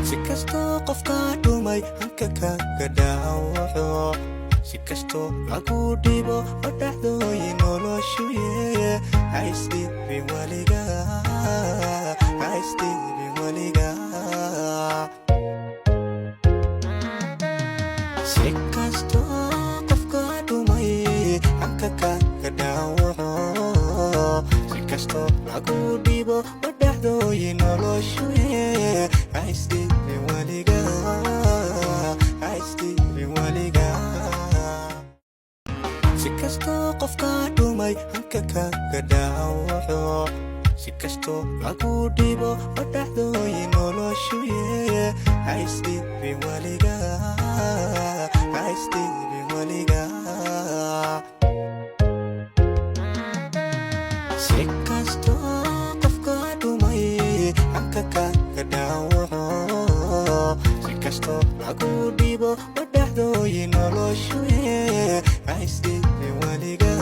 si kastoo qofka dhumay hanka kaga dhaawaco si kastoo lagu dhibo oo dhacdooyin noloshuye ha isdhiibin weliga si kastoo qofka dhumay hanka kaga dhaawaco si kastoo lagu dhibo oo dhacdooyin noloshuye ha isdhiibin weliga si kastoo qofka dhumay hanka kaga dhaawaco si kastoo lagu dhibo oo dhacdooyin noloshuye ha isdhiibin weliga si kastoo qofka dhumay hanka kaga dhaawaco si kastoo lagu dhibo oo dhacdooyin noloshuye ha isdhiibin weliga